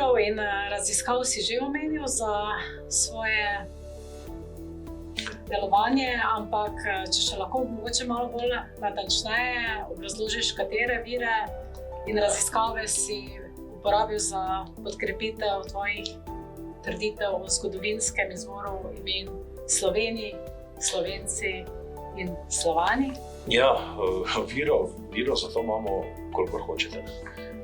virov in raziskav si že omenil za svoje delovanje, ampak če še lahko mogoče malo bolj natančneje obrazložiš, katere vire in raziskave si uporabil za podkrepitev tvojih trditev o zgodovinskem izvoru imen Sloveniji, Slovenci in Slovani? Ja, virov za to imamo, kolikor hočete.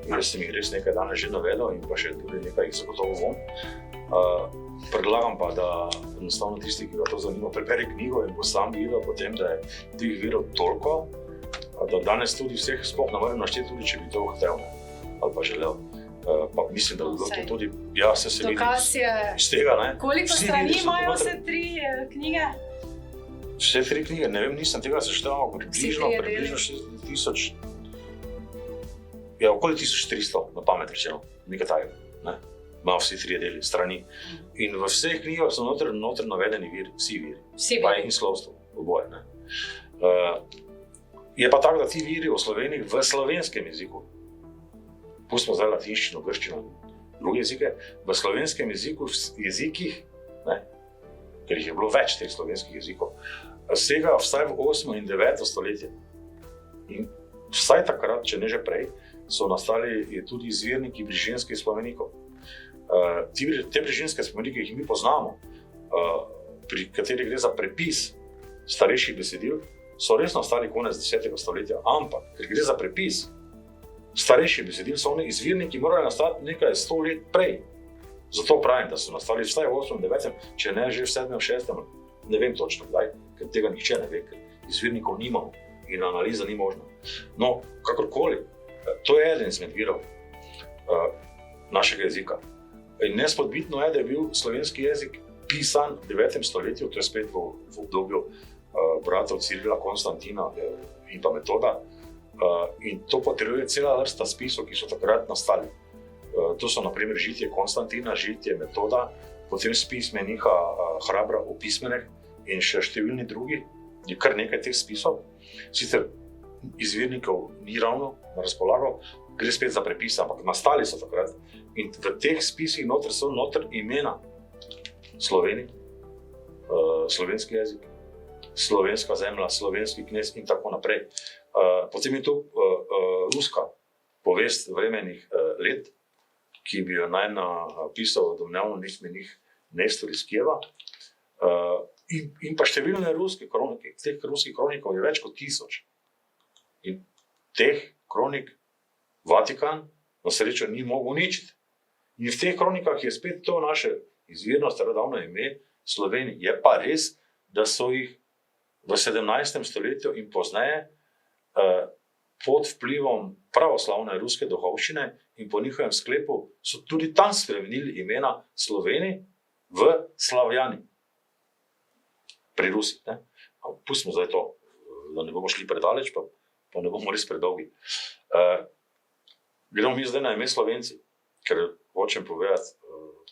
Jaz sem jih res nekaj danes že navedel in pa še tudi nekaj jih zagotovo bom. Predlagam pa, da enostavno tisti, ki ga to zanima, prebere knjigo in bo sam videl potem, da je teh virov toliko, da danes tudi vseh sploh ne morem našteti, tudi če bi to hotel ali pa želel. Pa mislim, da bi bilo to tudi, ja, se vidi iz tega, ne. Koliko strani imajo vse 3 knjige? Vse 3 knjige, ne vem, nisem tega seštevil, približno 6000, ja, okoli 1300 na pamet rečeno, nekaj tajega, ne. Imajo vsi 3 deli strani. In v vseh knjigah so noter navedeni viri, vsi viri. Pa in slovstvo, oboje, ne. Je pa tako, da ti viri o Sloveniji v slovenskem jeziku, pustimo zdaj latinščino, grščino, druge jezike, v slovenskem jezikih, ne, ker jih je bilo več teh slovenskih jezikov, segajo vsaj v 8. in 9. stoletje. In vsaj takrat, če ne že prej, so nastali tudi izvirniki brižinskih spomenikov. Te brižinske spomenike, ki jih mi poznamo, pri katerih gre za prepis starejših besedil, so res nastali konec 10. stoletja, ampak ker gre za prepis starejših besedil, so oni izvirniki morali nastati nekaj 100 let prej. Zato pravim, da so nastali vsaj v 8. 9. če ne že v 7. 6. Ne vem točno kdaj, ker tega nihče ne ve, ker izvirnikov nimamo in analiza ni možna. No, kakorkoli, to je eden izmed virov našega jezika. In nespodbitno je, da je bil slovenski jezik pisan v 9. stoletju, to je spet v obdobju bratov Cirila, Konstantina in pa Metoda. In to potrjuje cela vrsta spisov, ki so takrat nastali. To so na primer žitje Konstantina, žitje Metoda, potem spis meniha Hrabra o pismeneh in še številni drugi, je kar nekaj teh spisov. Sicer izvirnikov ni ravno na razpolago, gre spet za prepise, ampak nastali so takrat. In v teh spisih so noter imena Sloveniji, slovenski jezik, slovenska zemlja, slovenski knez in tako naprej. Potem je tu ruska povest vremenih let, ki bi jo naj napisal domnevno nek menih Nestor iz Kijeva. In pa številne ruske kronike. Teh ruskih kronikov je več kot 1000. In teh kronik Vatikan na srečo ni mogel uničiti. In v teh kronikah je spet to naše izvirno starodavno ime Sloveniji. Je pa res, da so jih v 17. stoletju in pozneje pod vplivom pravoslavne ruske duhovščine in po njihovem sklepu so tudi tam spremenili imena Sloveniji v Slavjani. Pri Rusi, ne. Pustimo zdaj to, da ne bomo šli predaleč, pa ne bomo res predolgi. Gremo mi zdaj na ime Slovenci, ker hočem povedati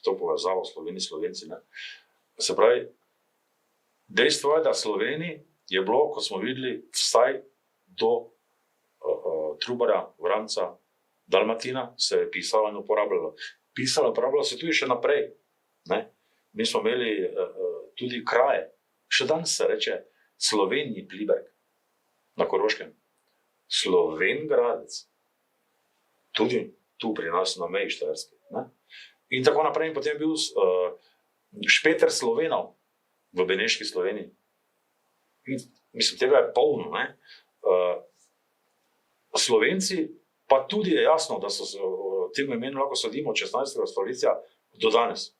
to povezavo Slovenci, ne. Se pravi, dejstvo je, da Sloveniji je bilo, kot smo videli, vsaj do Trubarja, Vranca, Dalmatina se je pisalo in uporabljalo. Uporabljalo se tudi še naprej, ne. Mi smo imeli tudi kraje. Še danes se reče Slovenji Pliberk na Koroškem. Slovengradec. Tudi tu pri nas na meji Štajerske, ne. In tako naprej. In potem je bil Špeter Slovenov v Beneški Sloveniji. In, mislim, tega je polno, ne. Slovenci, pa tudi je jasno, da so tem imenu lahko sledimo od 16. stoletja do danes.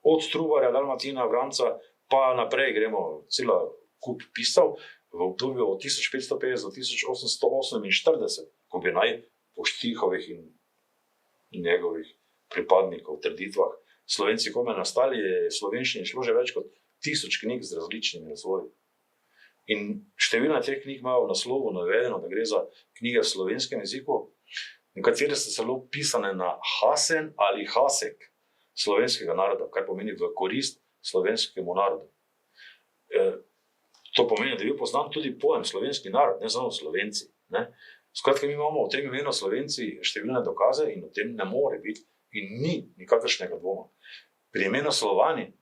Od Trubarja, Dalmatina, Vranca, pa naprej gremo cela kup piscev v obdobju od 1550 do 1848, ko bi naj po Štihovih in njegovih pripadnikov trditvah Slovenci kome nastali, je slovenščini šlo že več kot 1000 knjig z različnimi razvoji. In številne teh knjig imajo v naslovu navedeno, da gre za knjige v slovenskem jeziku, nekatere so celo pisane na hasen ali hasek slovenskega naroda, kar pomeni v korist slovenskemu narodu. To pomeni, da je bil poznan tudi pojem slovenski narod, ne samo Slovenci, ne. Skratka, mi imamo o tem imenu Slovenci številne dokaze in o tem ne more biti In ni nikakršnega dvoma. Pri imenu Slovani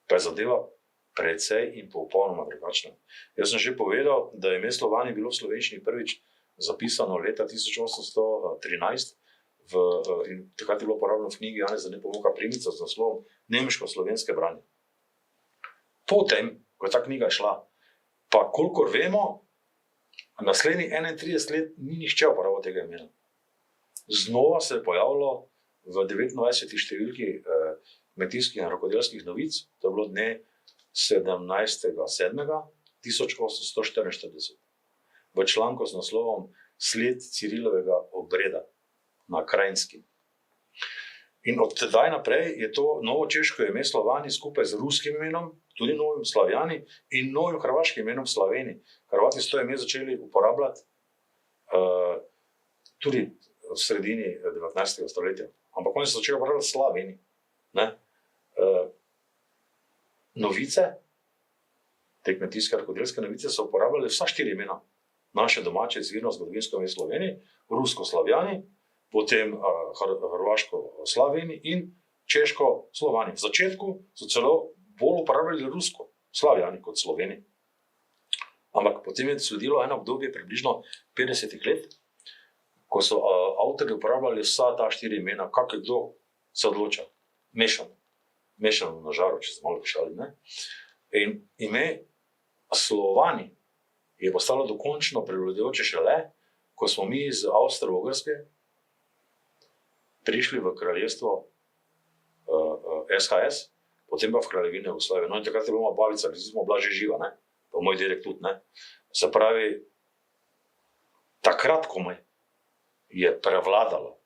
pa je zadeva precej in popolnoma drugačna. Jaz sem že povedal, da je ime Slovani bilo v slovenščini prvič zapisano leta 1813 in takrat je bilo uporabljeno v knjigi Janeza Nepomuka Primica z naslovom Nemško-slovenske branje. Potem, ko je ta knjiga šla, pa kolikor vemo, naslednjih 31 let ni nihče uporabil tega imena. Znova se je pojavilo v 29. številki kmetijskih in rokodelskih novic, to je bilo dne 17.7.1844, v članku z naslovom Sled Cirilovega obreda na Krajinski. In od tedaj naprej je to novo češko ime Slovani skupaj z ruskim imenom, tudi novim Slavjani in novim hrvaškim imenom Slaveni. Hrvati so to ime začeli uporabljati tudi v sredini 19. stoletja. Ampak oni so začeli uporabljati Slaveni. Novice, te kmetijske rokodelske novice, so uporabljali vsa 4 imena. Naše domače izvirno zgodovinsko ime Sloveniji, rusko Slavjani, potem hrvaško Slaveni in češko Slovani. V začetku so celo bolj uporabljali rusko Slavjani kot Sloveni. Ampak potem je sledilo eno obdobje približno 50 let, ko so avtorji uporabljali vsa ta 4 imena, kak je kdo se odloča. Mešano na žaru, če se malo pošalim. In ime Slovani je postalo dokončno prevladujoče šele, ko smo mi iz Avstro-Ogrske prišli v kraljestvo SHS, potem pa v kraljevino Jugoslavije. No in takrat je bila moja babica, ki smo bila že živa, pa moj dedek tudi. Se pravi, takrat komaj je prevladalo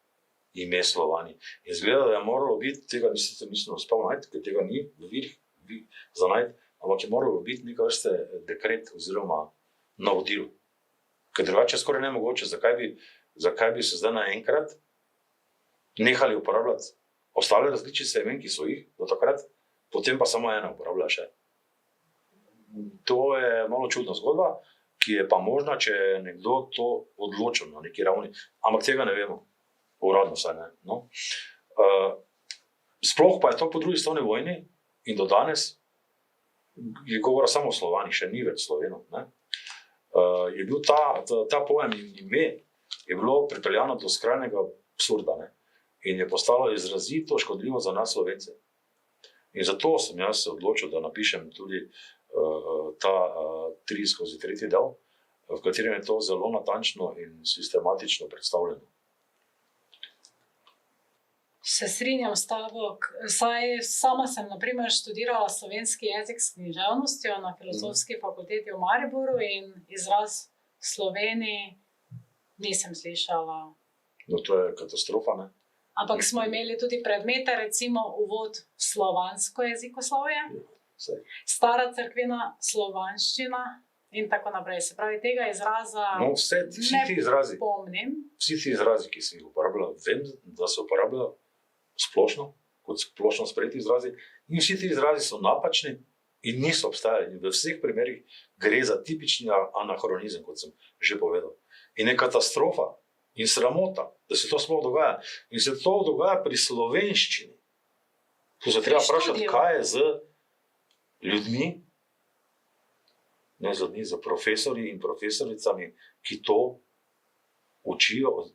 ime Slovani. In izgleda, da je moralo biti, tega nisem uspel najti, ker tega ni v virih za najti, ampak je moralo biti neka vrste dekret oziroma navodil. Ker drugače je skoraj nemogoče, zakaj bi se zdaj naenkrat nehali uporabljati ostale različice imen, ki so jih do takrat, potem pa samo ena uporablja še. To je malo čudna zgodba, ki je pa možna, če je nekdo to odločil na neki ravni, ampak tega ne vemo. Uradno vsaj ne. Sploh pa je to po drugi svetovni vojni in do danes je govora samo o Slovani, še ni več Slovenov. Je bil ta pojem ime je bilo pripeljano do skrajnega absurda in je postalo izrazito škodljivo za nas Slovence. In zato sem jaz se odločil, da napišem tudi ta 3/3 del, v katerem je to zelo natančno in sistematično predstavljeno. Se strinjam s tabo. Sama sem na primer študirala slovenski jezik s književnostjo na Filozofski fakulteti v Mariboru in izraz Sloveniji nisem slišala. No, to je katastrofa, ne? Ampak smo imeli tudi predmete, recimo uvod v slovansko jezikoslovje, stara cerkvena slovanščina in tako naprej. Se pravi, tega izraza ne pomnim. Vsi ti izrazi, ki se jih uporabljajo, vem, da se uporabljajo splošno, kot splošno sprejeti izrazi, in vsi ti izrazi so napačni in niso obstajali. V vseh primerih gre za tipični anahronizem, kot sem že povedal. In je katastrofa in sramota, da se to sploh dogaja. In se to dogaja pri slovenščini. Tu se treba vprašati, kaj je z ljudmi, ne z ljudmi, z profesorji in profesoricami, ki to učijo.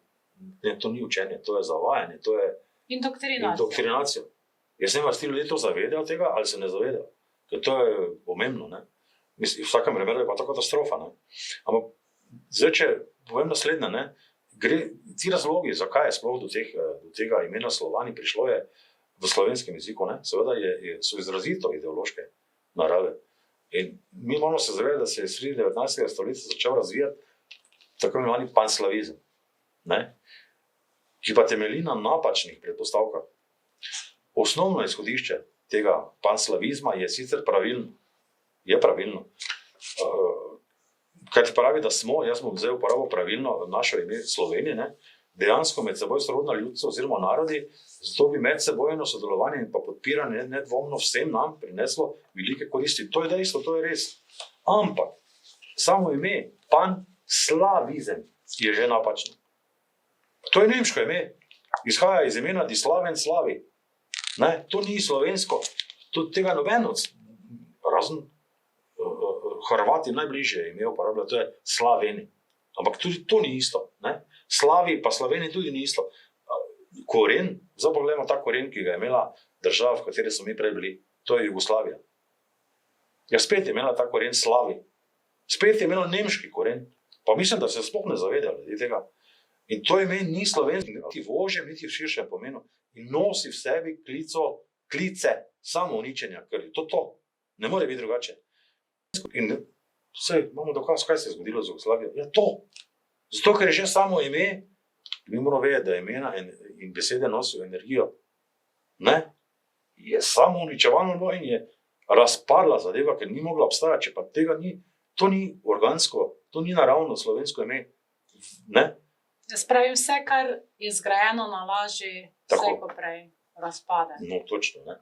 Ne, to ni učenje, to je zavajanje, to je indoktrinacija. Jaz ne vem, ali ti ljudje to zavedajo tega, ali se ne zavedajo. Ker to je pomembno. V vsakem primeru je pa to katastrofa. Ampak zdaj, če povem naslednje, ti razlogi, zakaj je sploh do tega imena Slovani prišlo, je v slovenskem jeziku, seveda so izrazito ideološke narave. In mi moramo se zavedati, da se je sredi 19. stoletja začel razvijati tako imenovani panslavizem, ki pa temelji na napačnih predpostavkah. Osnovno izhodišče tega panslavizma je sicer pravilno. Je pravilno. Kaj ti pravi, da jaz bom zdaj uporabil pravilno naše ime Slovenije, dejansko med seboj sorodna ljudstva oziroma narodi, zato bi medsebojno sodelovanje in pa podpiranje nedvomno vsem nam prineslo velike koristi. To je dejstvo, to je res. Ampak samo ime panslavizem je že napačno. To je nemško ime. izhaja iz imena Dislaven Slavi. Ne? To ni slovensko. Tega noben razen Hrvati najbližje ime uporabljajo, to je Slaveni. Ampak tudi to ni isto. Ne? Slavi pa Slaveni tudi ni isto. Koren, zdaj pogledamo ta koren, ki ga je imela država, v kateri smo mi prej bili, to je Jugoslavija. Ja, spet je imela ta koren Slavi. Spet je imela nemški koren. Pa mislim, da se sploh ne zavedajo ljudje tega. In to ime ni slovenski, niti v ožjem, niti v širšem pomenu. In nosi v sebi klice samouničenja, ker je to. Ne more biti drugače. In vse, imamo dokaz, kaj se je zgodilo z Jugoslavijo. Ja, to. Zato, ker je že samo ime, mi moramo vedeti, da imena in besede nosijo energijo. Ne? Je samo uničevalno in je razpadla zadeva, ker ni mogla obstajati, če pa tega ni. To ni organsko, to ni naravno slovensko ime. Ne? Jaz pravim, vse, kar je zgrajeno na laži, vse poprej razpade. No, točno. Ne?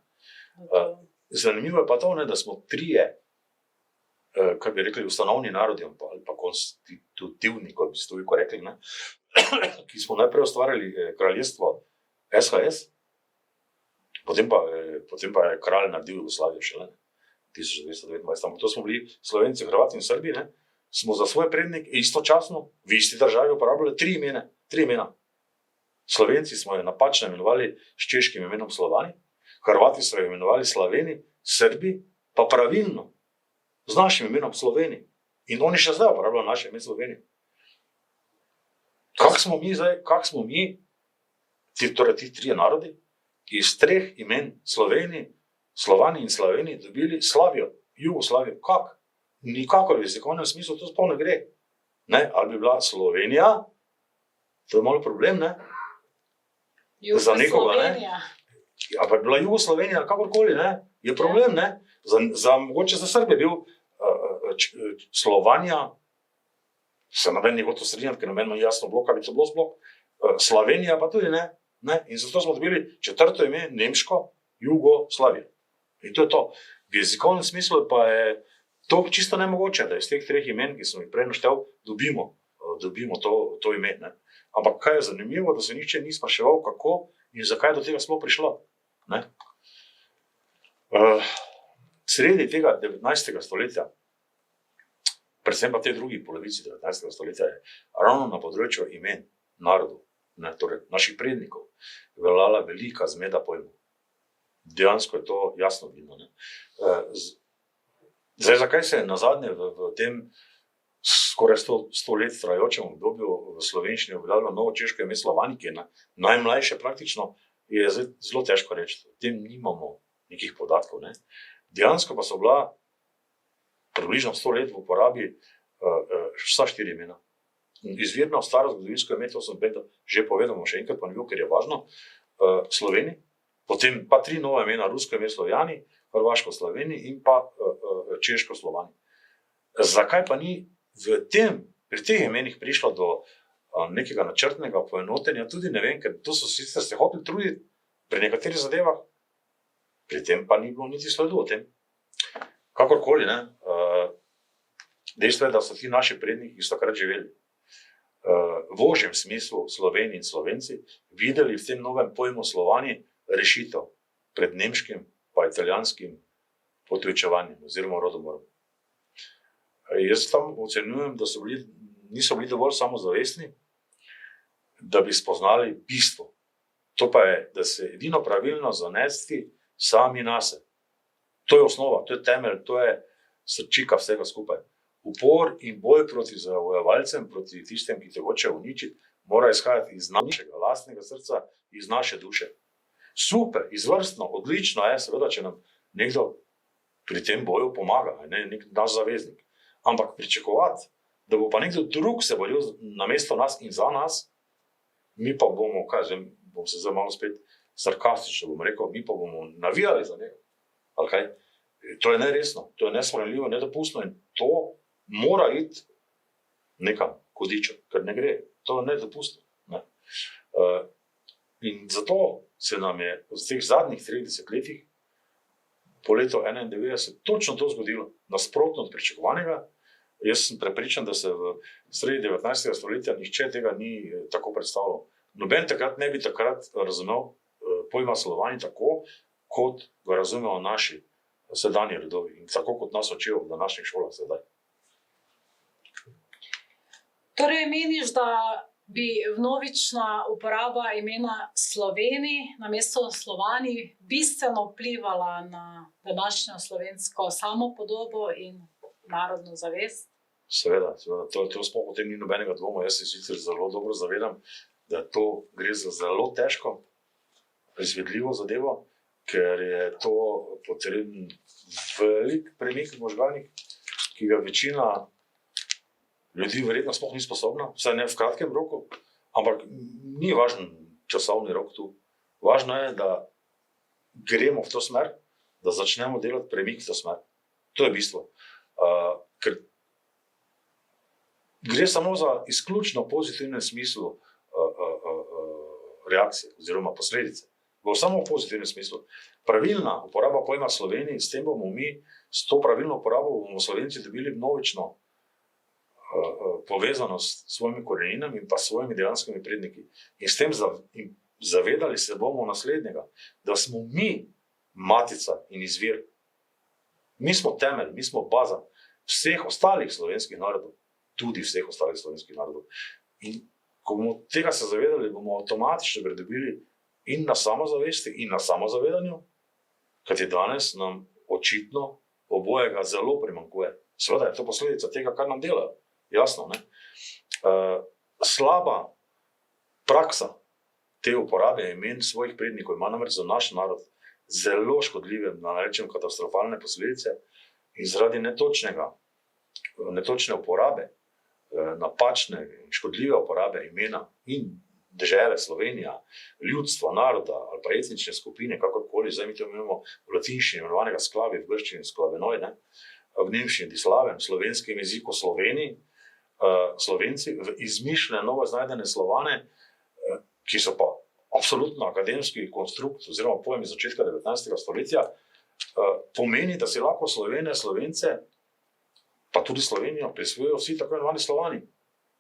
Zanimivo je pa to, ne, da smo trije, kaj bi rekli, ustanovni narodi ali pa konstitutivni, kot bi se tudi rekli, ne? Ki smo najprej ustvarjali kraljestvo SHS, potem pa je kralj naredil Jugoslavijo šele 1929. Ampak to smo bili Slovenci, Hrvati in Srbi, ne? Smo za svoje prednike istočasno v isti državi uporabljali tri imena. Slovenci smo jo napačno imenovali s češkim imenom Slovani, Hrvati so jo imenovali Slaveni, Srbi pa pravilno z našim imenom Sloveni. In oni še zdaj uporabljajo naše ime Sloveni. Kak smo mi, torej ti trije narodi, iz treh imen Sloveni, Slovani in Slaveni dobili Slavijo, Jugoslavijo? Kak? Nikakor v jezikovnem smislu to sploh ne gre. Ne? Ali bi bila Slovenija, to je malo problem, ne? Za nekoga, ne? Ali pa bi bila Jugoslovenija, kakorkoli, ne? Je problem, ne? Mogoče za Srbe je bil Slovanija, se noben ni hotel strinjati, ker noben ni jasno bilo, kaj bi to bilo sploh. Slovenija pa tudi ne. In zato smo dobili četrto ime, nemško, Jugoslavijo. In to je to. V jezikovnem smislu pa je to čisto nemogoče, da iz teh treh imen, ki sem jih prej naštel, dobimo to ime. Ne? Ampak kaj je zanimivo, da se nihče ni spraševal, kako in zakaj do tega sploh prišlo. Ne? Sredi tega 19. stoletja, predvsem pa te drugi polovici 19. stoletja, je ravno na področju imen narodov, ne, torej naših prednikov, veljala velika zmeda pojmov. Dejansko je to jasno vidno. Zdaj, zakaj se je nazadnje v tem skoraj 100 let trajajočem obdobju v slovenščini uveljavilo novo češko ime Slovani, ki je najmlajše praktično, je zelo težko reči. O tem nimamo nekih podatkov. Ne. Dejansko pa so bila približno 100 let v uporabi vsa 4 imena. Izvirno staro zgodovinsko ime, to sem že povedal, še enkrat pa ne bil, ker je važno, Sloveni, potem pa 3 nova imena, rusko ime Slovjani, hrvaško Sloveni in pa češko Slovani. Zakaj pa ni pri teh imenih prišlo do nekega načrtnega poenotenja, tudi ne vem, ker to so sicer se hoteli truditi pri nekaterih zadevah, pri tem pa ni bilo niti sledu o tem. Kakorkoli, ne, dejstvo je, da so ti naši predniki, ki so takrat živeli, v ožjem smislu Sloveni in Slovenci, videli v tem novem pojmu Slovani rešitev pred nemškim pa italijanskim potujčevanjem oziroma rodomorom. Jaz tam ocenjujem, da niso bili dovolj samozavestni, da bi spoznali bistvo. To pa je, da se edino pravilno zanesti sami nase. To je osnova, to je temelj, to je srčika vsega skupaj. Upor in boj proti zavojevalcem, proti tistem, ki te hoče uničiti, mora izhajati iz našega lastnega srca, iz naše duše. Super, izvrstno, odlično je, seveda, če nam nekdo pri tem boju pomaga, nek naš zaveznik. Ampak pričakovati, da bo pa nekdo drug se boril namesto nas in za nas, mi pa bomo, bom se zdaj malo spet sarkastično rekel, mi pa bomo navijali za njega. Ali kaj? To je neresno, to je nesprejemljivo, nedopustno in to mora iti nekam kodičo, ker ne gre. To je nedopustno. Ne? In zato se nam je v teh zadnjih 30 letih po letu 1991 točno to zgodilo, nasprotno od pričakovanega. Jaz sem prepričan, da se v sredi 19. stoletja nihče tega ni tako predstavljal, noben takrat ne bi razumel pojma Slovani tako, kot ga razumejo naši sedanji rodovi in tako kot nas učijo v današnjih šolah sedaj. Torej, meniš, da bi vnovična uporaba imena Sloveni namesto Slovani bistveno vplivala na današnjo slovensko samopodobo in narodno zavest? Seveda, to sploh potem ni nobenega dvoma. Jaz se sicer zelo dobro zavedam, da to gre za zelo težko izvedljivo zadevo, ker je to potreben velik premik v možganih, ki ga večina ljudi verjetno sploh ni sposobna, vsaj ne v kratkem roku, ampak ni važen časovni rok tu. Važno je, da gremo v to smer, da začnemo delati premik v to smer. To je bistvo. Ker gre samo za izključno pozitivnem smislu reakcije oziroma posledice. V samo pozitivnem smislu. Pravilna uporaba pojma Sloveniji, s tem bomo mi, s to pravilno uporabo bomo Slovenci dobili množično povezanost s svojimi koreninami in pa s svojimi dejanskimi predniki. In s tem zavedali se bomo naslednjega, da smo mi matica in izvir. Mi smo temelj, mi smo baza vseh ostalih slovenskih narodov, tudi vseh ostalih slovenskih narodov. In ko bomo tega se zavedali, bomo avtomatično pridobili in na samozavesti in na samozavedanju, kajti danes nam očitno obojega zelo primanjkuje. Seveda je to posledica tega, kar nam delajo. Jasno, ne? Slaba praksa te uporabe imen svojih prednikov ima namreč za naš narod zelo škodljive, da ne rečem katastrofalne posledice in zaradi netočne uporabe, napačne in škodljive uporabe imena in dežele Slovenija, ljudstva, naroda ali pa etnične skupine, kakorkoli, zdaj mi to imamo v latinščini imenovanega sklavi, v grščini sklavenoid, ne? V nemščini dislaven, v slovenskem jeziku Sloveniji, Slovenci v izmišljene novo znajdene Slovane, ki so pa absolutno akademski konstrukt oziroma pojem iz začetka 19. stoletja, pomeni, da si lahko Slovene, Slovence, pa tudi Slovenijo prisvojijo vsi tako imenovani Slovani.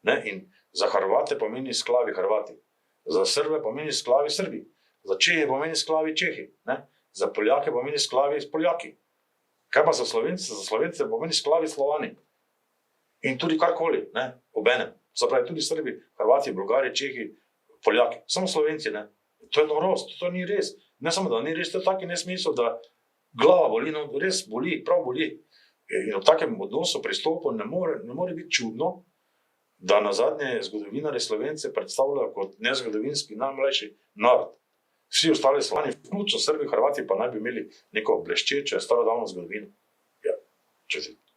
Ne? In za Hrvate pomeni sklavi Hrvati, za Srbe pomeni sklavi Srbi, za Čehe pomeni sklavi Čehi, ne? Za Poljake pomeni sklavi Poljaki. Kaj pa za Slovence? Za Slovence pomeni sklavi Slovani. In tudi karkoli, ne, obenem. Zapravi tudi Srbi, Hrvati, Bolgari, Čehi, Poljaki. Samo Slovenci, ne. To je norost, to ni res. Ne samo, da ni res, to je taki nesmisel, da glava boli, no res boli, prav boli. In v takem odnosu, pristopu ne more biti čudno, da nazadnje zgodovinarji Slovence predstavljajo kot nezgodovinski najmlajši narod. Vsi ostali Slovani, vključno Srbi, Hrvati, pa naj bi imeli neko bleščeče, starodavno zgodovino. Ja,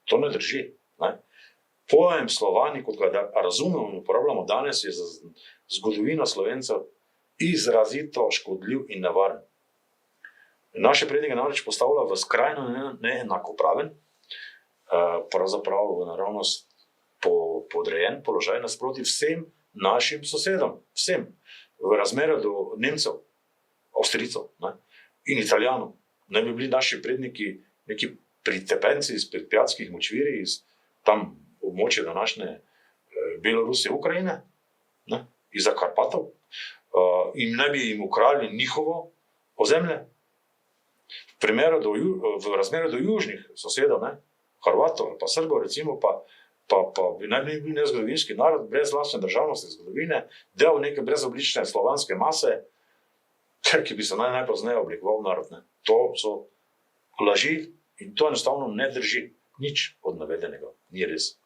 to ne drži, ne. Pojem Slovani, kot ga razumemo in uporabljamo danes, je za zgodovino Slovencev izrazito škodljiv in nevaren. Naše prednike namreč postavlja v skrajno neenakopraven, pravzaprav v naravnost podrejen položaj nasproti vsem našim sosedom, vsem, v razmerju do Nemcev, Avstrijcev, ne, in Italijanov. Ne bi bili naši predniki neki pritepenci iz predpjatskih močvirij, iz tam območje današnje Belorusije, Ukrajine, ne, iz Karpatov, in ne bi jim ukrali njihovo ozemlje. V razmerju do južnih sosedov, ne, Hrvatov ali pa Srbov, recimo, pa bi naj bil nezgodovinski narod brez lastne državnosti zgodovine, del neke brezoblične slovanske mase, ki bi se najpozneje oblikoval narod. Ne. To so laži in to enostavno ne drži. Nič od navedenega ni res.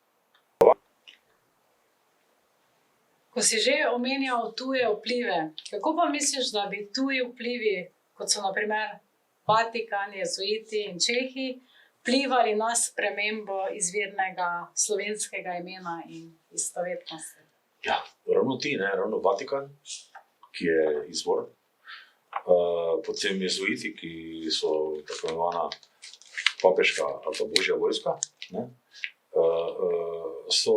Ko si že omenjal tuje vplive, kako pa misliš, da bi tuji vplivi, kot so na primer Vatikan, jezuiti in Čehi, vplivali na spremembo izvirnega slovenskega imena in istovetnosti? Ja, ravno ti, ne, ravno Vatikan, ki je izvor, potem jezuiti, ki so tako imenovana papeška ali pa božja vojska, ne, so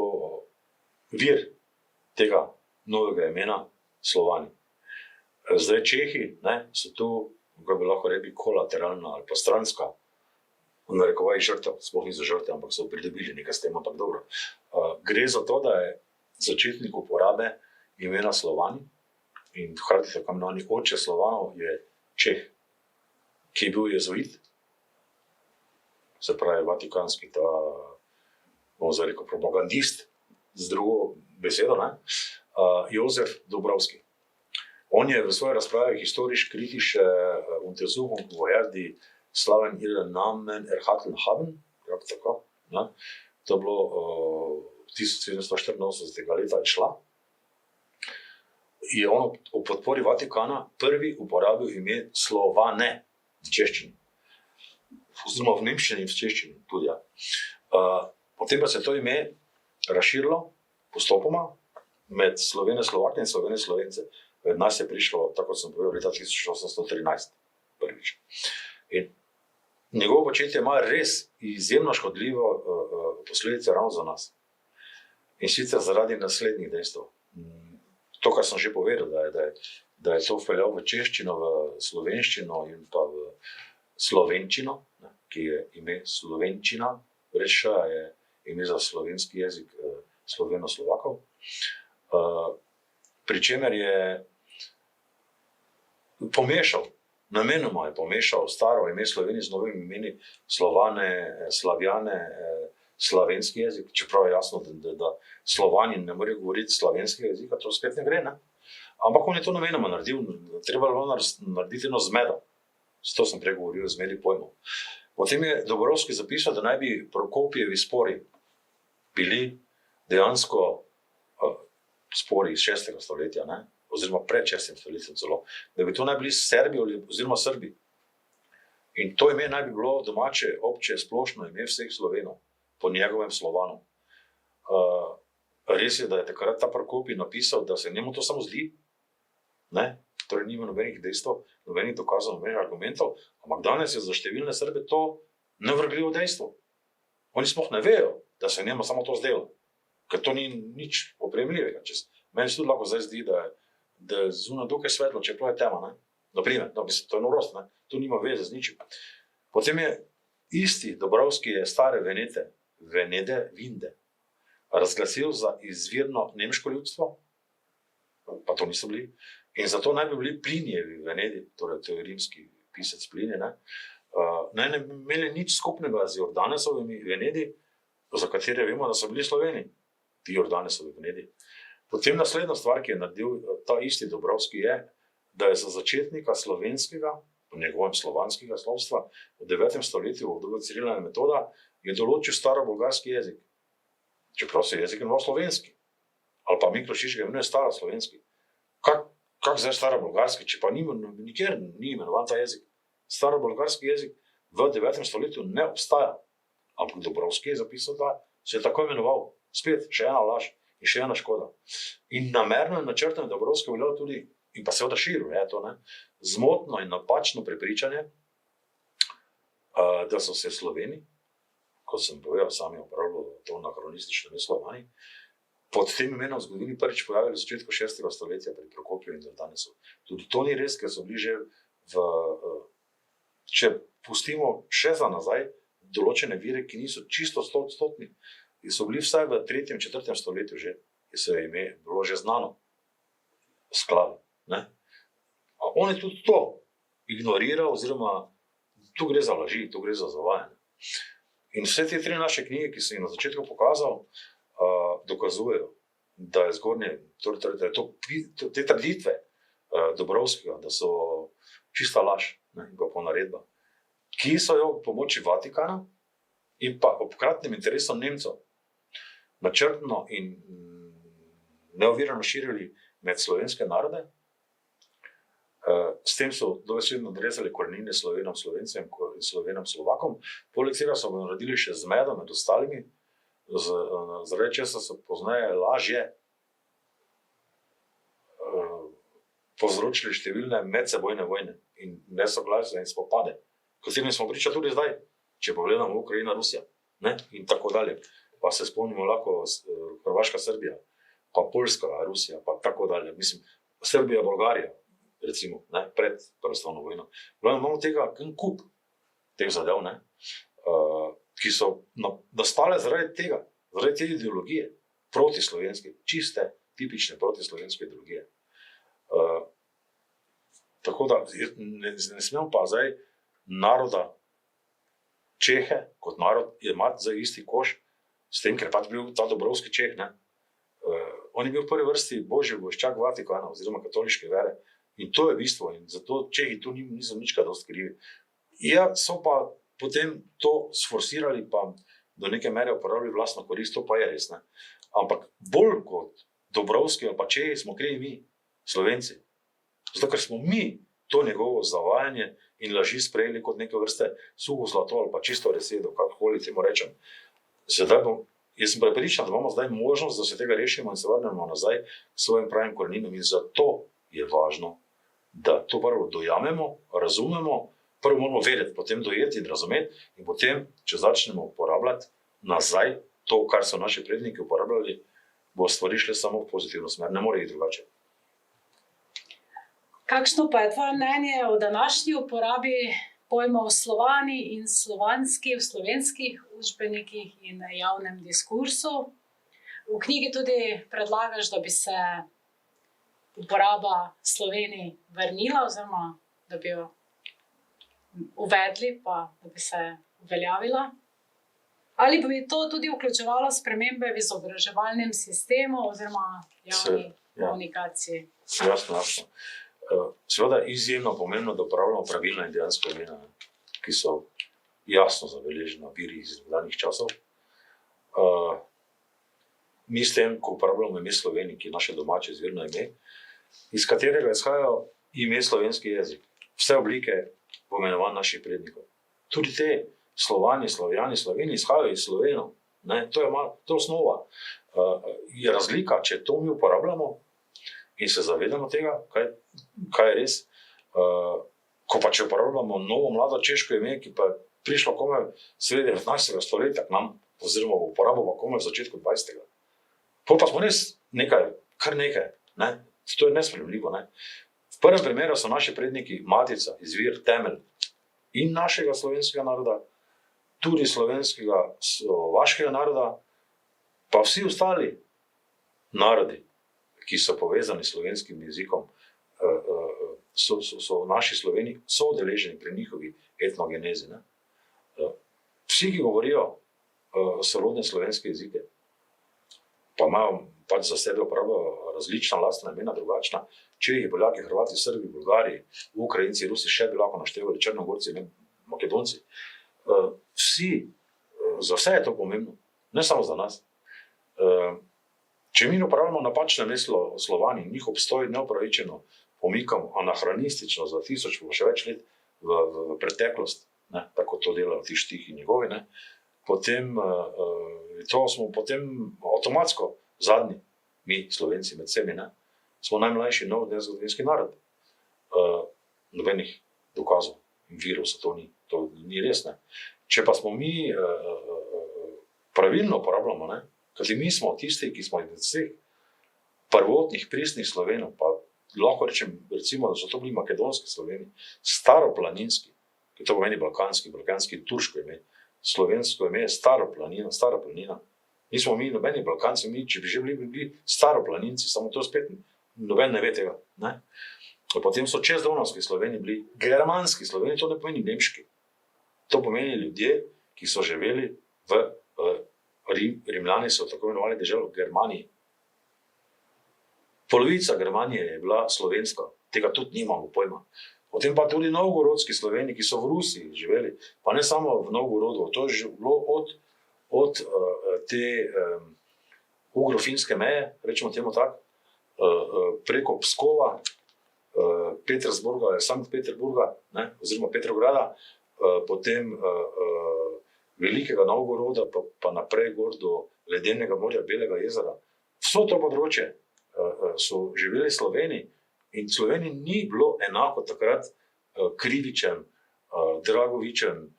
vir tega novega imena Slovani. Zdaj Čehi, ne, so tu, kako bi lahko rekli, kolateralna ali pa stranska, v narekovajih žrtev, sploh niso žrtev, ampak so pridobili nekaj s tem, ampak dobro. Gre za to, da je začetnik uporabe imena Slovani in hkrati tako imenovani oče Slovanov je Čeh, ki je bil jezuit, se pravi vatikanski, ta, bomo zdaj rekel, propagandist, z drugo besedo, Jozef Dobrovski. On je v svoji razpravi historisch kritische Untersuchung, woher die Slawen ihre Namen erhalten haben, tako, ne? To je bilo 1784 leta išla, je on v podpori Vatikana prvi uporabil ime Slovane v češčini. Oziroma v nemščini in v češčini tudi, ja. Potem pa se to ime razširilo postopoma med Slovene Slovake in Slovene Slovence. Med nas je prišlo, tako sem povedal, leta 1813 prvič. In njegovo početje ima res izjemno škodljivo posledice ravno za nas. In sicer zaradi naslednjih dejstev. To, kar sem že povedal, da je to vpeljal v češčino, v slovenščino in pa v slovenčino, ki je ime slovenčina, reša je ime za slovenski jezik Sloveno-Slovakov. Pričemer je pomešal, namenoma je pomešal staro ime Slovenije z novimi imeni Slovane, Slavjane, slovenski jezik, čeprav je jasno, da Slovani ne morejo govoriti slovenskega jezika, to spet ne gre, ne? Ampak on je to namenoma naredil, treba je narediti eno zmedo. Zato sem pregovoril o zmedi pojmov. Potem je Dobrovski zapisal, da naj bi Prokopijevi spori bili dejansko spori iz 6. stoletja, ne? Oziroma pred 6. stoletjem celo, da bi to naj bili Srbi oziroma Srbi. In to ime naj bi bilo domače, obče, splošno ime vseh Slovenov, po njegovem Slovanu. Res je, da je takrat ta Prokopij napisal, da se njemu to samo zdi, ne? Torej nima nobenih dejstev, nobenih dokazov, nobenih argumentov, ampak danes je za številne Srbe to nevrgljivo dejstvo. Oni sploh ne vejo, da se njemu samo to zdelo, ker to ni nič opremljivega. Meni se tudi lahko zdaj zdi, da je zunaj dokaj svetlo, čeprav je tema, ne? Naprimer, to je norost, ne? To nima veze z ničim. Potem je isti Dobrovski je stare Vinde razglasil za izvirno nemško ljudstvo, pa to niso bili, in zato naj bi bili Plinijevi Venedi, torej to je rimski pisec Plinij, naj ne bi imeli nič skupnega z Jordanesovimi Venedi, za katere vemo, da so bili Sloveni, ti Jordanesovi Venedi. Potem naslednja stvar, ki je naredil ta isti Dobrovski, je, da je za začetnika slovenskega, po njegovem slovanskega slovstva, v 9. stoletju v obdobju Cirila in Metoda, je določil starobolgarski jezik. Čeprav se jezik imenoval slovenski. Ali pa Miklošič ga imenuje staroslovenski. Kak zdaj starobolgarski, če pa nikjer ni imenovan ta jezik? Starobolgarski jezik v 9. stoletju ne obstaja. Ampak Dobrovski je zapisal, da se je tako imenoval. Spet, še ena laž in še ena škoda. In namerno in načrtno je Dobrovski veljal tudi, in pa seveda širil, zmotno in napačno prepričanje, da so se Sloveni, kot sem povedal, sami uporabljali to anahronistično Slovani, pod tem imenom v zgodovini prvič pojavili v začetku 6. stoletja pri Prokopiju in Jordanesu. Tudi to ni res, ker so bili že če pustimo še za nazaj določene vire, ki niso čisto 100-odstotni, so bili vsaj v 3. in 4. stoletju že, ki se je ime bilo že znano, sklavi. On je tudi to ignoriral, oziroma tu gre za laži, tu gre za zavajanje. In vse te 3 naše knjige, ki sem jih na začetku pokazal, dokazujejo, da je zgornje, da je te trditve Dobrovskega, da so čista laž, in pa ponaredba, ki so jo v pomoči Vatikana in pa obkratnim interesom Nemcev načrtno in neovirano širili med slovenske narode. S tem so dobesedno odrezali korenine Slovenom Slovencem in Slovenom Slovakom. Poleg tega so naredili še zmedo med ostalimi, zaradi česa so pozneje lažje povzročili številne medsebojne vojne in nesoglasja in spopade, katerim smo priča tudi zdaj, če pogledamo Ukrajina, Rusija, in tako dalje. Pa se spomnimo lahko Hrvaška, Srbija, pa Poljska, Rusija, pa tako dalje. Mislim, Srbija, Bolgarija, recimo, pred prvo svetovno vojno. Imamo tega kup teh zadev, ki so nastale zaradi tega, zaradi te ideologije protislovenske, čiste, tipične protislovenske ideologije. Tako da ne smemo pa zdaj naroda Čehe kot narod imati za isti koš, s tem, ker pač bil ta Dobrovski Čeh, ne. On je bil v prvi vrsti božji vojščak Vatikana oziroma katoliške vere. In to je bistvo. In zato Čehi tu niso nič kaj dosti krivi. Ja, so pa potem to sforsirali pa do neke mere uporabili vlastno korist, to pa je res, ne. Ampak bolj kot Dobrovski ali pa Čehi smo krivi mi, Slovenci. Zato, ker smo mi to njegovo zavajanje in laži sprejeli kot neke vrste suho zlato ali pa čisto resedo, kakorkoli temu rečem. Jaz sem prepričan, da imamo zdaj možnost, da se tega rešimo in se vrnemo nazaj k svojim pravim koreninam. In zato je važno, da to prvo dojamemo, razumemo, prvo moramo vedeti, potem dojeti in razumeti in potem, če začnemo uporabljati nazaj to, kar so naši predniki uporabljali, bo stvari šle samo v pozitivno smer, ne more iti drugače. Kakšno pa je tvoje mnenje o današnji uporabi pojmov Slovani in slovanski v slovenskih učbenikih in javnem diskursu? V knjigi tudi predlagaš, da bi se uporaba Sloveniji vrnila oziroma da bi jo uvedli, pa da bi se uveljavila. Ali bi to tudi vključevalo spremembe v izobraževalnem sistemu oziroma javni komunikaciji? Jasno. Seveda je izjemno pomembno, da uporabljamo pravilna in dejansko imena, ki so jasno zabeležena v virih iz danih časov. Mi s tem, ko uporabljamo ime Sloveniji, ki je naše domače izvirno ime, iz katerega izhajajo ime slovenski jezik, vse oblike pomenovanj naših prednikov. Tudi te Slovani, Slovjani, Sloveni izhajajo iz Slovenov. To je osnova. Je razlika, če to mi uporabljamo in se zavedamo tega, kaj je res. Ko pa če uporabljamo novo mlado češko ime, ki pa je prišlo komaj sredi 19. stoletja k nam, oziroma v uporabo pa komaj v začetku 20. Pol pa smo res kar nekaj. To je nesprejemljivo. V prvem primeru so naši predniki matica, izvir, temelj in našega slovenskega naroda, tudi slovenskega slovaškega naroda, pa vsi ostali narodi, ki so povezani s slovenskim jezikom, so naši Sloveni, so udeleženi pri njihovi etnogenezi. Vsi, ki govorijo sorodne slovenske jezike, pa imajo pač za sebe uporabljajo različna lastna imena, drugačna, Čehi, Poljaki, Hrvati, Srbi, Bolgari, Ukrajinci, Rusi, še bi lahko naštevali, Črnogorci, Makedonci. Vsi, za vse je to pomembno, ne samo za nas. Če mi uporabljamo napačne Slovani, njih obstoj neopravičeno pomikamo anahronistično za 1000 pa še več let v preteklost, tako to delajo ti Štihi njegovi, potem to smo potem avtomatsko zadnji, mi Slovenci med vsemi, smo najmlajši nov nezgodovinski narod. Nobenih dokazov in virov za to ni res. Če pa smo mi pravilno uporabljamo, kajti mi smo tisti, ki smo iz vseh prvotnih pristnih Slovenov, pa lahko rečem, recimo, da so to bili makedonski Sloveni, staroplaninski, ki to pomeni balkanski, turško ime, slovensko ime je stara planina. Nismo mi nobeni Balkanci, če bi že bili staroplaninci, samo to spet noben ne ve tega. Potem so čezdonavski Sloveni bili germanski Sloveni, to ne pomeni nemški. To pomeni ljudje, ki so živeli v Rimljani so tako imenovali deželo v Germaniji. Polovica Germanije je bila slovenska, tega tudi nimamo pojma. Potem pa tudi novgorodski Sloveni, ki so v Rusiji živeli, pa ne samo v Novgorodu, to je bilo od te ugrofinske meje, rečemo temu tako, preko Pskova, Petersburga, Sankt Peterburga, oziroma Petrograda, potem Velikega Novgoroda, pa naprej gor do ledenega morja, Belega jezera. Vso to področje so živeli Sloveni in Sloveni ni bilo enako takrat Krivičem, Dragovičem,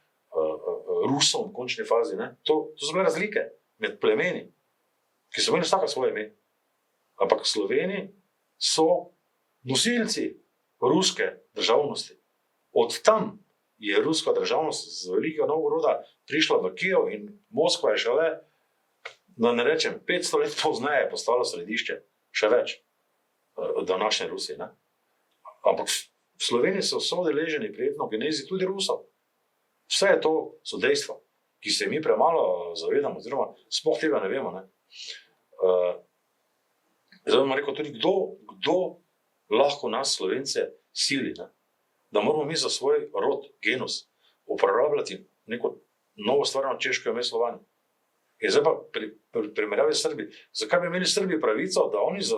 Rusom v končni fazi. To so bile razlike med plemeni, ki so imeli vsaka svoje ime. Ampak Sloveni so nosilci ruske državnosti. Od tam je ruska državnost z Velikega Novgoroda prišla v Kijev in Moskva je šele, da ne rečem, 500 let pozneje postalo središče, še več, današnje Rusije. Ampak v Sloveniji so udeleženi pri etnogenezi tudi Rusov. Vse to so dejstva, ki se mi premalo zavedamo, oziroma sploh tega ne vemo. Ne? Zdaj bomo rekel tudi, kdo lahko nas, Slovence, sili, ne? Da moramo mi za svoj rod, genus, uporabljati neko novo stvarno češko ime Slovani. In zdaj pa primerjavi Srbi. Zakaj bi imeli Srbi pravico, da oni za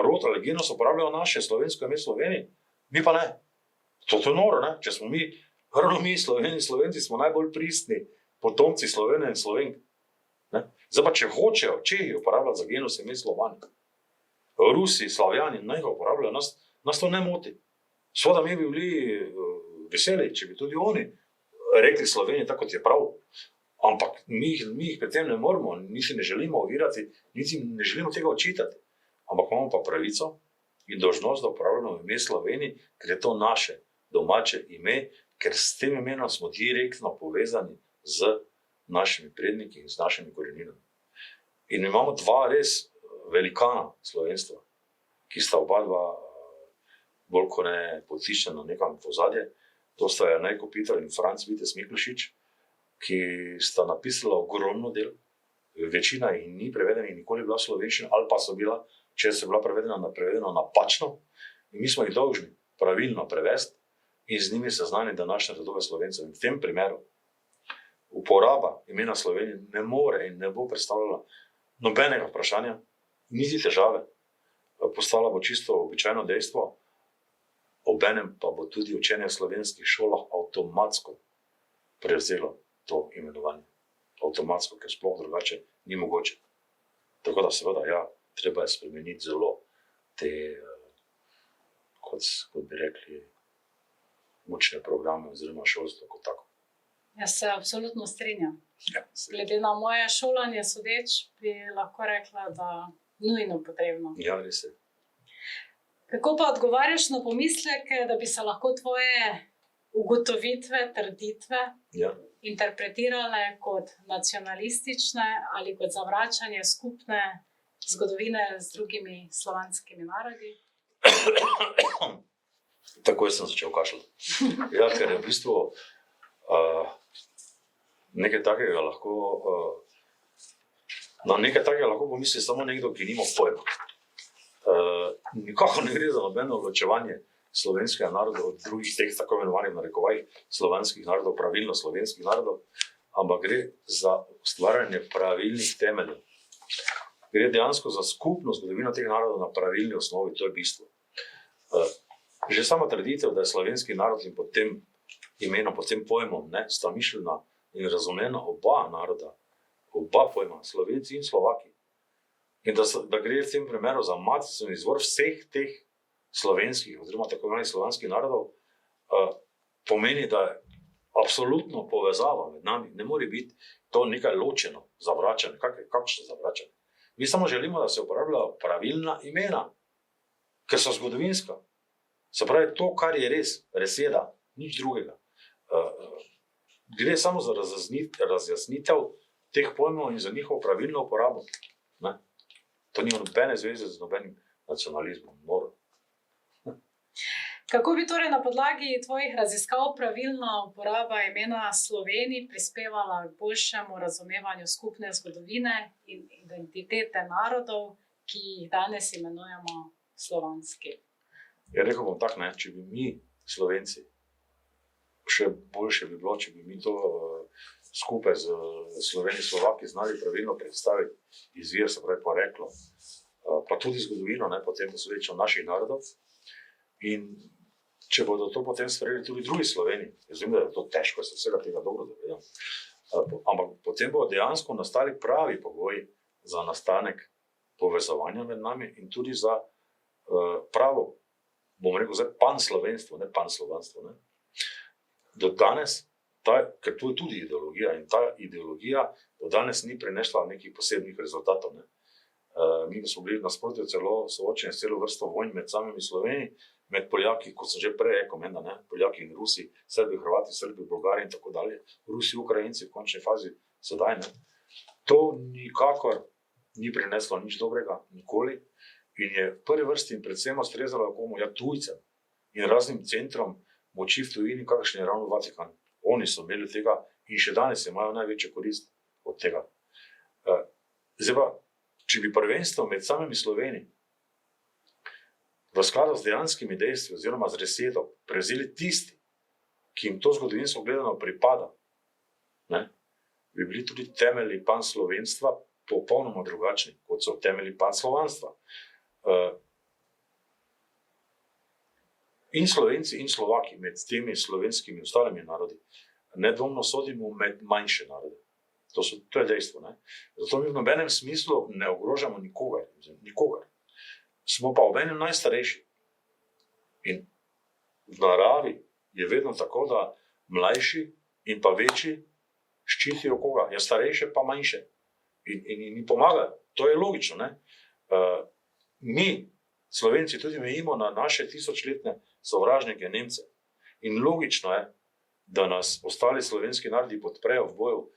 rod ali genus uporabljajo naše slovensko ime Sloveniji? Mi pa ne. To je noro, ne? Če smo mi, ravno mi, Slovenci, smo najbolj pristni potomci Slovene in Slovenk. Zdaj pa, če hočejo Čehi uporabljati za genus ime Slovani, Rusi, Slavjani, naj ga uporabljajo, nas to ne moti. Seveda mi bi bili veseli, če bi tudi oni rekli Sloveniji tako, kot je prav. Ampak mi jih pri tem ne moramo, niti ne želimo ovirati, niti ne želimo tega očitati. Ampak imamo pa pravico in dolžnost, da uporabljamo ime Sloveniji, ker je to naše domače ime, ker s tem imenom smo direktno povezani z našimi predniki in z našimi koreninami. In imamo dva res velikana slovenstva, ki sta oba dva bolj kot ne potiščena nekam v ozadje. To sta Jernej Kopitar in Franc Vitez Miklošič, ki sta napisala ogromno del. Večina jih ni prevedenih nikoli bila slovenščina, ali pa so bila, če se bila prevedena napačno. In mi smo jih dolžni pravilno prevesti in z njimi seznaniti današnje rodove Slovencev. In v tem primeru uporaba imena Slovenije ne more in ne bo predstavljala nobenega vprašanja, niti težave. Postala bo čisto običajno dejstvo, obenem pa bo tudi učenje v slovenskih šolah avtomatsko prevzelo to imenovanje. Avtomatsko, ker sploh drugače ni mogoče. Tako da seveda, ja, treba je spremeniti zelo te, kot bi rekli, učne programe oziroma šolstvo kot tako. Jaz se absolutno strinjam. Ja. Glede na moje šolanje sodeč, bi lahko rekla, da nujno potrebno. Ja, res je. Kako pa odgovarjaš na pomisleke, da bi se lahko tvoje ugotovitve, trditve interpretirale kot nacionalistične ali kot zavračanje skupne zgodovine z drugimi slovanskimi narodi? Takoj sem začel kašljati. Ja, ker je v bistvu nekaj takega lahko, na nekaj takega lahko pomisli samo nekdo, ki nima pojma. Nikako ne gre za nobeno ločevanje slovenskega naroda od drugih teh tako imenovanih narekovajih slovanskih narodov, pravilno slovenskih narodov, ampak gre za ustvarjanje pravilnih temeljev. Gre dejansko za skupno zgodovino teh narodov na pravilni osnovi, to je bistvo. Že sama trditev, da je slovenski narod in pod tem imenom, pod tem pojmom, sta mišljena in razumljena oba naroda, oba pojma, Slovenci in Slovaki. In da gre v tem primeru za matični izvor vseh teh slovenskih oziroma tako imenovanih slovanskih narodov, pomeni, da je absolutno povezava med nami. Ne more biti to nekaj ločeno, zavračanje. Kakšno zavračanje? Mi samo želimo, da se uporabljajo pravilna imena, ker so zgodovinska. Se pravi, to, kar je res, res je, da nič drugega. Gre samo za razjasnitev teh pojmov in za njihovo pravilno uporabo. To nima nobene zveze z nobenim nacionalizmom. Kako bi torej na podlagi tvojih raziskav pravilna uporaba imena Sloveniji prispevala k boljšemu razumevanju skupne zgodovine in identitete narodov, ki jih danes imenujemo slovanski? Ja, rekel bom tak, če bi mi, Slovenci, še boljše bi bilo, če bi mi to skupaj z Sloveni Slovaki znali pravilno predstaviti izvir, se pravi poreklo, pa tudi zgodovino, potem posvečo naših narodov. In če bodo to potem sprejeli tudi drugi Sloveni, jaz vem, da je to težko, jaz se vsega tega dobro zavedam, ampak potem bodo dejansko nastali pravi pogoji za nastanek povezovanja med nami in tudi za pravo, bom rekel, zdaj panslovenstvo, ne panslovanstvo. Do danes, ker tu je tudi ideologija in ta ideologija do danes ni prinesla nekih posebnih rezultatov. Mi smo bili nasprotju celo soočeni s celo vrsto vojn med samimi Sloveni, med Poljaki, kot sem že prej rekel, Poljaki in Rusi, Srbi, Hrvati, Srbi, Bolgari in tako dalje, Rusi, Ukrajinci v končni fazi sedaj. To nikakor ni prineslo nič dobrega, nikoli, in je v prvi vrsti in predvsem ustrezalo komu, tujcem in raznim centrom moči v tujini, kakšen je ravno Vatikan. Oni so imeli tega in še danes imajo največjo korist od tega. Zdaj pa, če bi prvenstvo med samimi Sloveniji v skladu z dejanskimi dejstvi oziroma z resedo prevzeli tisti, ki jim to zgodovinsko gledano pripada, ne, bi bili tudi temelji panslovenstva popolnoma drugačni, kot so temelji panslovanstva. In Slovenci in Slovaki med temi slovenskimi ostalimi narodi nedvomno sodimo med manjše narode. To je dejstvo. Ne? Zato mi v nobenem smislu ne ogrožamo nikogar. Smo pa obenem najstarejši. In v naravi je vedno tako, da mlajši in pa večji ščitijo koga, ja, starejše pa manjše. In pomagajo. To je logično. Ne? Mi, Slovenci, tudi imamo na naše tisočletne sovražnike Nemce. In logično je, da nas ostali slovenski narodi podprejo v boju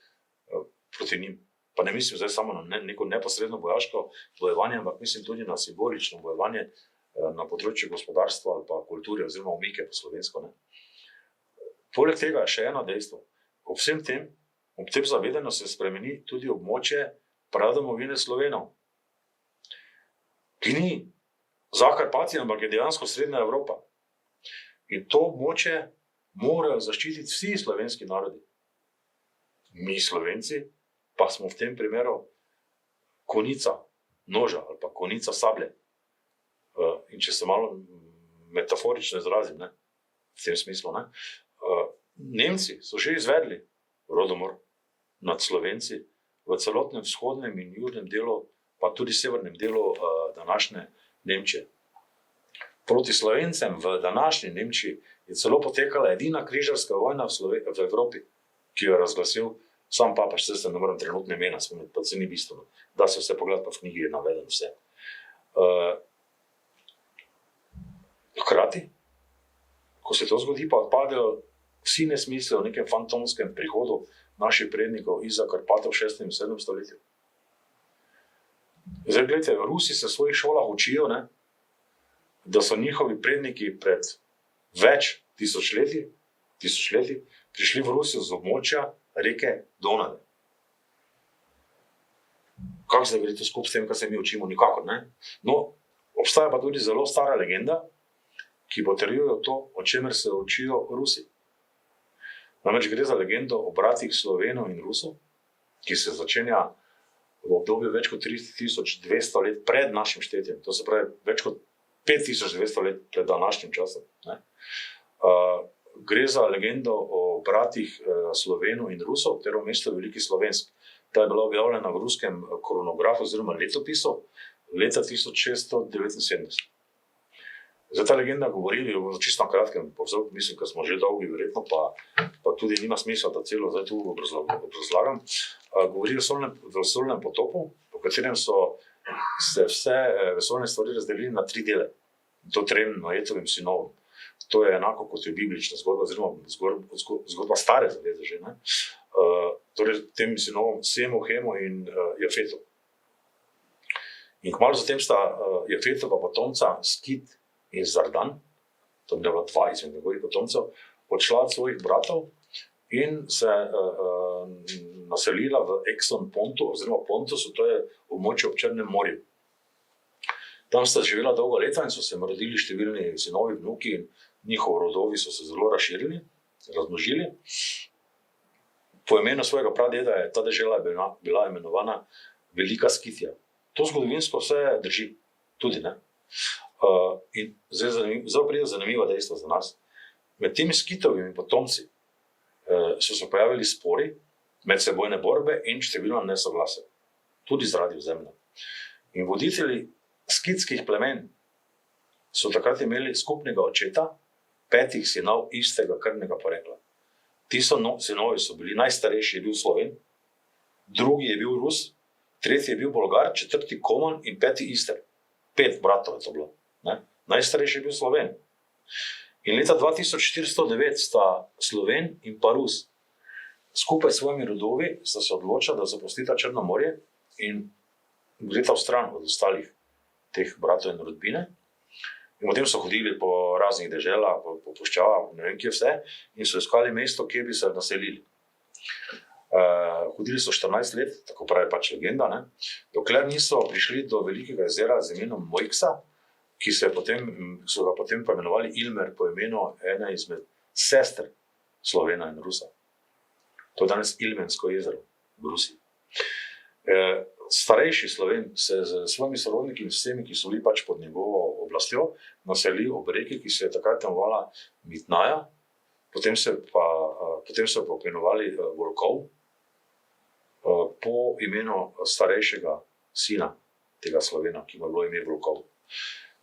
proti njim. Pa ne mislim zdaj samo na neko neposredno bojaško bojevanje, ampak mislim tudi na simbolično bojevanje na področju gospodarstva ali pa kulture oziroma umike po slovensko. Ne? Poleg tega je še eno dejstvo. Ob tem zavedanju se spremeni tudi območje pradomovine Slovenov, ki ni Zakarpatija, ampak je dejansko Srednja Evropa. In to območje morajo zaščititi vsi slovenski narodi. Mi, Slovenci, pa smo v tem primeru konica noža ali pa konica sablje. In če se malo metaforično izrazim, ne, v tem smislu, ne, Nemci so že izvedli rodomor nad Slovenci v celotnem vzhodnem in južnem delu, pa tudi severnem delu današnje Nemčije. Proti Slovencem v današnji Nemčiji je celo potekala edina križarska vojna v Evropi, ki jo je razglasil sam papež, se ne moram trenutne imena spomniti, pa se ni bistveno, da se vse pogleda, pa v knjigi je navedeno vse. Hkrati, ko se to zgodi, pa odpadejo vsi nesmisli o nekem fantomskem prihodu naših prednikov iz Zakarpatov v 6. in 7. stoletju. Zdaj, gledajte, Rusi se v svojih šolah učijo, ne, da so njihovi predniki pred več tisočletji prišli v Rusijo z območja reke Donave. Kako se gre to skupaj s tem, kar se mi učimo? Nikakor, ne? No, obstaja pa tudi zelo stara legenda, ki potrjuje to, o čemer se učijo Rusi. Namreč gre za legendo o bratih Slovenov in Rusov, ki se začenja v obdobju več kot 3200 let pred našim štetjem. To se pravi več kot 5200 let pred današnjim časom. Ne? Gre za legendo o bratih Slovenov in Rusov ter o mestu Veliki Slovensk. Ta je bila objavljena v ruskem kronografu oziroma letopisu leta 1679. Zdaj ta legenda govori, čisto na kratkem, mislim, ker smo že dolgi, verjetno, pa tudi nima smisla, da celo zdaj tu obrazlagam. Govori o vesoljnem potopu, po katerem so se vse vesoljne stvari razdelili na 3 dele. To trem Noetovim sinovom. To je enako kot je biblična zgodba, oziroma zgodba stare zaveze že. Ne? Torej tem sinovom Semu, Hemu in Jafetu. In kmalu zatem sta Jafetova potomca Skit in Zardan, to je bila 2 izmed njegovih potomcev, odšla od svojih bratov in se naselila v Exon Pontu, oziroma Pontusu, to je območje ob Črnem morju. Tam sta živela dolgo leta in so se rodili številni sinovi, vnuki in njihovi rodovi so se zelo razmnožili. Po imenu svojega pradeda je ta dežela bila imenovana Velika Skitija. To zgodovinsko vse drži, tudi ne. In zdaj pride zanimiva dejstva za nas. Med temi Skitovimi potomci so se pojavili spori, medsebojne borbe in številna nesoglasja, tudi zaradi ozemlja. In voditelji skitskih plemen so takrat imeli skupnega očeta, 5 sinov istega krvnega porekla. Ti sinovi so bili, najstarejši je bil Sloven, drugi je bil Rus, tretji je bil Bolgar, 4. Koman in 5. Ister. 5 bratov je to bilo. Ne? Najstarejši je bil Sloven. In leta 2409 sta Sloven in pa Rus skupaj s svojimi rodovi sta se odločila, da zapustita Črno morje in gresta v stran od ostalih teh bratov in rodbine In potem so hodili po raznih deželah, po puščavah, ne vem kje vse, in so iskali mesto, kje bi se naselili. Hodili so 14 let, tako pravi pač legenda, ne? Dokler niso prišli do velikega jezera z imenom Mojksa, ki so ga potem poimenovali Ilmer po imenu ene izmed sester Slovena in Rusa. To je danes Ilmensko jezero v Rusiji. Starejši Sloven se z svojimi sorodniki in vsemi, ki so bili pač pod njegovo oblastjo, naselil ob reki, ki se je takrat imenovala Mitnaja, potem so pa poimenovali Volkov, po imenu starejšega sina tega Slovena, ki mu je bilo ime Volkov.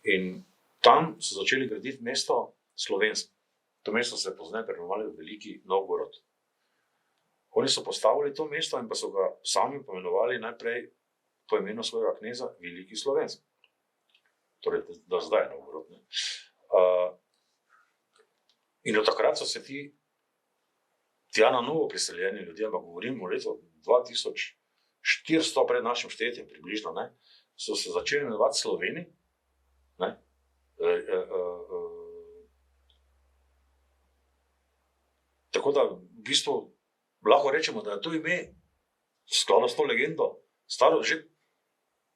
In tam so začeli graditi mesto Slovensko. To mesto se je pozneje preimenovalo Veliki Novgorod. Oni so postavili to mesto in pa so ga sami poimenovali najprej po imenu svojega kneza Veliki Slovensk. Torej, do zdaj je Novgorod. In od takrat so se tja na novo priseljeni ljudje, ampak govorimo o letu 2400 pred našim štetjem približno, ne, so se začeli imenovati Sloveni. Ne, tako da v bistvu lahko rečemo, da je to ime skladno s to legendo staro že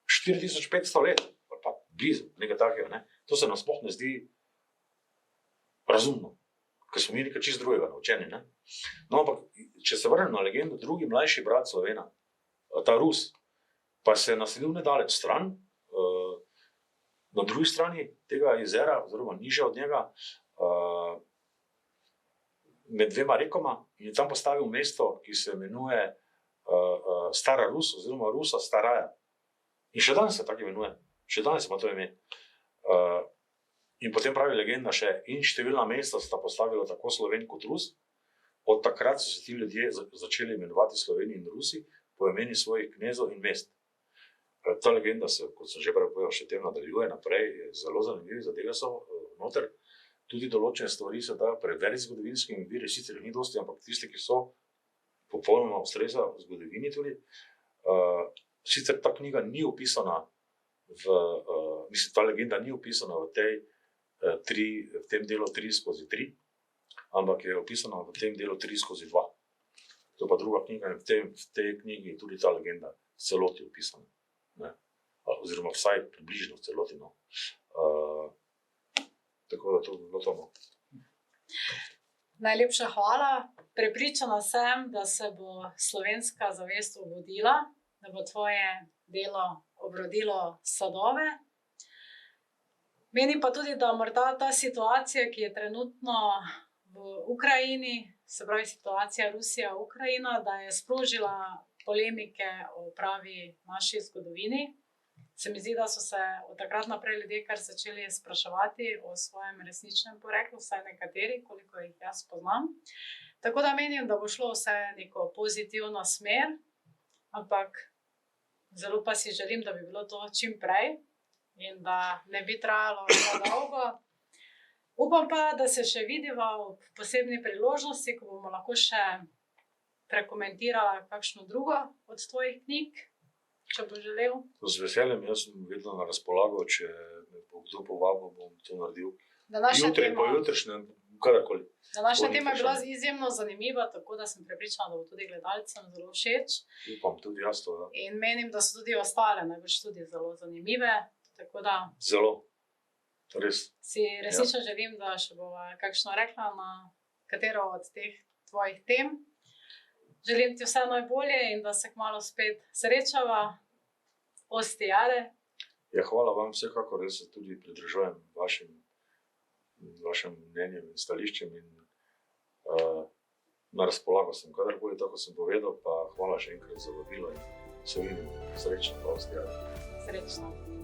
4500 let, pa blizu, nekaj takega. Ne. To se nam sploh ne zdi razumno, ker smo mi nekaj čist drugega naučeni. Ne. No, ampak, če se vrnem na legendo, drugi mlajši brat Slovena, ta Rus, pa se je naselil nedaleč stran, na drugi strani tega jezera, oziroma niže od njega, med dvema rekoma, in je tam postavil mesto, ki se imenuje Stara Rus, oziroma Rusa Staraja. In še danes se tako imenuje, še danes ima to ime. In potem pravi legenda še, in številna mesta sta postavila tako Sloven kot Rus. Od takrat so se ti ljudje začeli imenovati Sloveni in Rusi po imeni svojih knezov in mest. Ta legenda se, kot sem že prej povedal, še tem nadaljuje naprej, je zelo zanimiv, zadeve so noter. Tudi določene stvari se dajo preveriti zgodovinskimi viri, sicer ni dosti, ampak tisti, ki so popolnoma ustreza v zgodovini tudi. Sicer ta knjiga ni opisana ta legenda ni opisana v tem delu 3/3, ampak je opisana v tem delu 3/2. To pa druga knjiga in v tej knjigi je tudi ta legenda v celoti opisana. Ne? Oziroma vsaj približno v celoti. No. Tako da to bi bilo to. Najlepša hvala. Prepričana sem, da se bo slovenska zavest obudila, da bo tvoje delo obrodilo sadove. Menim pa tudi, da morda ta situacija, ki je trenutno v Ukrajini, se pravi situacija Rusija-Ukrajina, da je sprožila polemike o pravi naši zgodovini. Se mi zdi, da so se od takrat naprej ljudje kar začeli spraševati o svojem resničnem poreklu, vsaj nekateri, koliko jih jaz poznam. Tako da menim, da bo šlo vse neko pozitivno smer, ampak zelo pa si želim, da bi bilo to čim prej in da ne bi trajalo tako dolgo. Upam pa, da se še vidiva v posebni priložnosti, ko bomo lahko še prekomentirala kakšno drugo od tvojih knjig, če bo želel. Z veseljem, jaz sem vedno na razpolago, če me bo kdo povabil, bom to naredil. Jutri, pojutrišnjem, kadarkoli. Današnja tema je bila izjemno zanimiva, tako da sem prepričana, da bo tudi gledalcem zelo všeč. Upam, tudi jaz to. Ja. In menim, da so tudi ostale najbrž tudi zelo zanimive. Tako da zelo. Res. Si resnično želim, da še bova kakšno rekla na katero od teh tvojih tem. Želim ti vse najbolje in da se kmalu spet srečava. Osti Jare. Ja, hvala vam vsekakor, da se tudi pridržujem vašim mnenjem in stališčem in na razpolago sem kadarkoli, tako sem povedal, pa hvala še enkrat za vabilo in se vidim. Srečno, Osti Jare. Srečno.